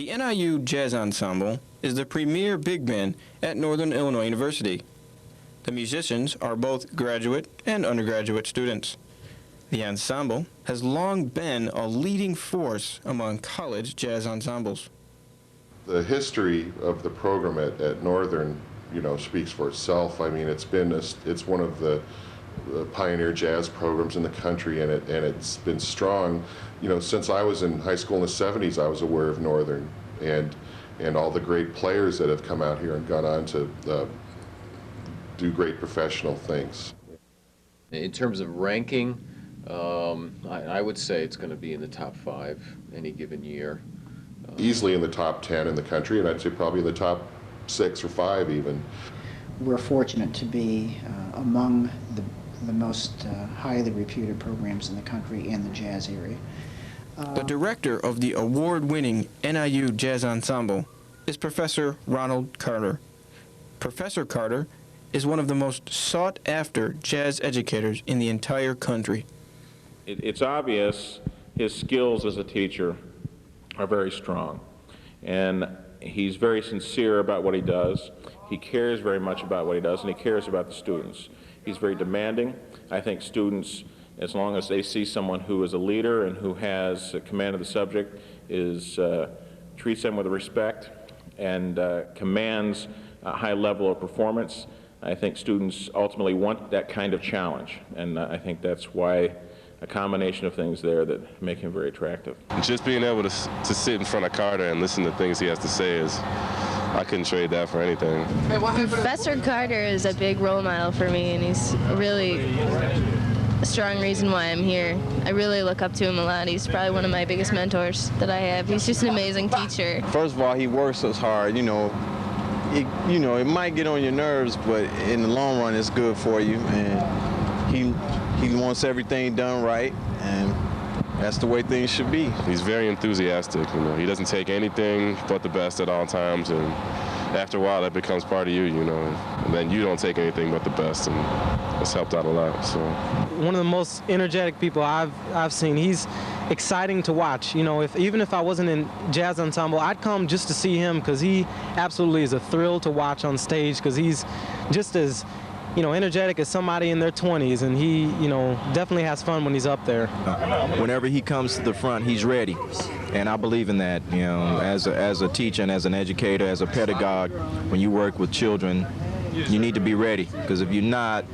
The NIU Jazz Ensemble is the premier big band at Northern Illinois University. The musicians are both graduate and undergraduate students. The ensemble has long been a leading force among college jazz ensembles. The history of the program at Northern, speaks for itself. I mean, it's one of the pioneer jazz programs in the country, and it's been strong. Since I was in high school in the 70s, I was aware of Northern and all the great players that have come out here and gone on to do great professional things. In terms of ranking, I would say it's going to be in the top 5 any given year. Easily in the top 10 in the country, and I'd say probably in the top 6 or 5 even. We're fortunate to be among the most highly reputed programs in the country in the jazz area. The director of the award-winning NIU Jazz Ensemble is Professor Ronald Carter. Professor Carter is one of the most sought-after jazz educators in the entire country. It's obvious his skills as a teacher are very strong, and he's very sincere about what he does. He cares very much about what he does, and he cares about the students. He's very demanding. I think students, as long as they see someone who is a leader and who has command of the subject, treats them with respect and commands a high level of performance, I think students ultimately want that kind of challenge, and I think that's why a combination of things there that make him very attractive. Just being able to sit in front of Carter and listen to things he has to say I couldn't trade that for anything. Professor Carter is a big role model for me, and he's really a strong reason why I'm here. I really look up to him a lot. He's probably one of my biggest mentors that I have. He's just an amazing teacher. First of all, he works us hard. It might get on your nerves, but in the long run, it's good for you. And he wants everything done right, and that's the way things should be. He's very enthusiastic. He doesn't take anything but the best at all times, and after a while, that becomes part of you. And then you don't take anything but the best, and it's helped out a lot. So, one of the most energetic people I've seen. He's exciting to watch. Even if I wasn't in jazz ensemble, I'd come just to see him because he absolutely is a thrill to watch on stage, because he's just as energetic as somebody in their 20s, and he, definitely has fun when he's up there. Whenever he comes to the front, he's ready, and I believe in that. As a teacher and as an educator, as a pedagogue, when you work with children, you need to be ready, because if you're not,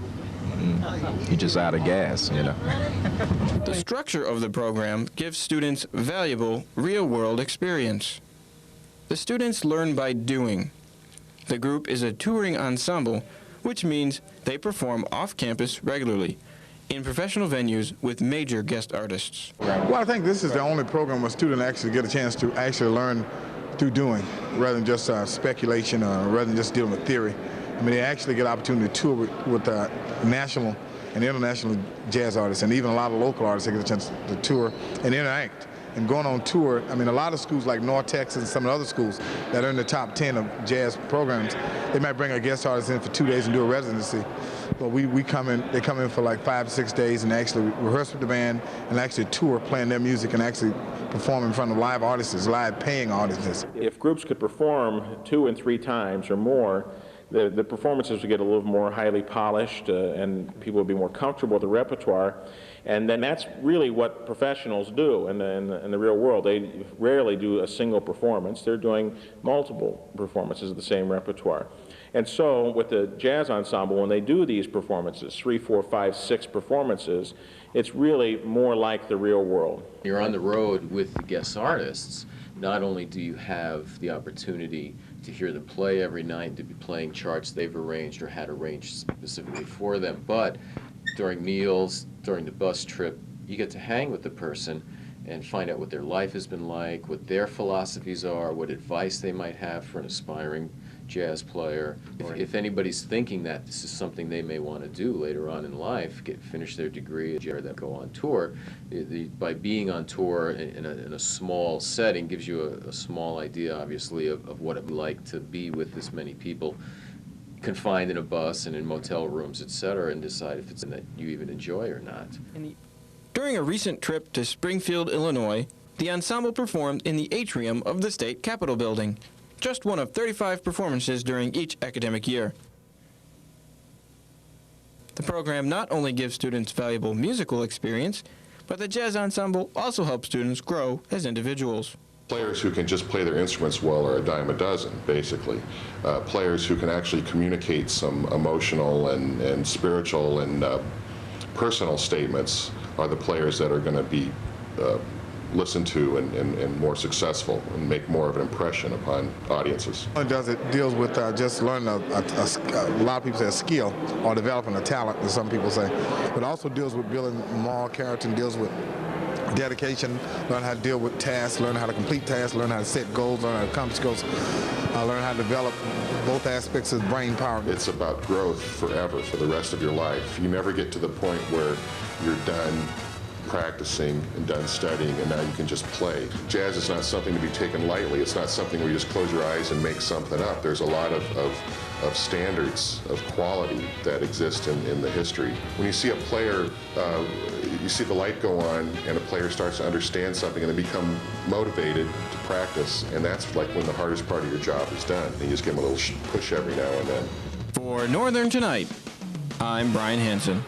you're just out of gas. The structure of the program gives students valuable real-world experience. The students learn by doing. The group is a touring ensemble, which means they perform off-campus regularly in professional venues with major guest artists. Well, I think this is the only program where students actually get a chance to actually learn through doing, rather than just speculation, or rather than just dealing with theory. I mean, they actually get an opportunity to tour with national and international jazz artists, and even a lot of local artists, they get a chance to tour and interact. And going on tour, I mean, a lot of schools like North Texas and some of the other schools that are in the top 10 of jazz programs, they might bring a guest artist in for 2 days and do a residency. But they come in for like 5 to 6 days and actually rehearse with the band and actually tour playing their music and actually perform in front of live artists, live paying audiences. If groups could perform 2 and 3 times or more, the performances would get a little more highly polished, and people would be more comfortable with the repertoire. And then that's really what professionals do in the real world. They rarely do a single performance. They're doing multiple performances of the same repertoire. And so with the jazz ensemble, when they do these performances, 3, 4, 5, 6 performances, it's really more like the real world. You're on the road with the guest artists. Not only do you have the opportunity to hear them play every night, to be playing charts they've arranged or had arranged specifically for them, but during meals, during the bus trip, you get to hang with the person and find out what their life has been like, what their philosophies are, what advice they might have for an aspiring jazz player. If anybody's thinking that this is something they may want to do later on in life, finish their degree, then go on tour, by being on tour in a small setting gives you a small idea, obviously, of what it would be like to be with this many people confined in a bus and in motel rooms, etc., and decide if it's something that you even enjoy or not. During a recent trip to Springfield, Illinois, The ensemble performed in the atrium of the state capitol building, just one of 35 performances during each academic year. The program not only gives students valuable musical experience, but the jazz ensemble also helps students grow as individuals. Players who can just play their instruments well are a dime a dozen, basically. Players who can actually communicate some emotional and spiritual and personal statements are the players that are going to be listened to and more successful and make more of an impression upon audiences. It deals with just learning a lot of people say a skill or developing a talent, as some people say, but also deals with building moral character and deals with dedication, learn how to deal with tasks, learn how to complete tasks, learn how to set goals, learn how to accomplish goals, learn how to develop both aspects of brain power. It's about growth forever, for the rest of your life. You never get to the point where you're done practicing and done studying and now you can just play. Jazz is not something to be taken lightly. It's not something where you just close your eyes and make something up. There's a lot of standards of quality that exist in the history. When you see a player, you see the light go on and a player starts to understand something and they become motivated to practice, and that's like when the hardest part of your job is done. And you just give them a little push every now and then. For Northern Tonight, I'm Brian Hansen.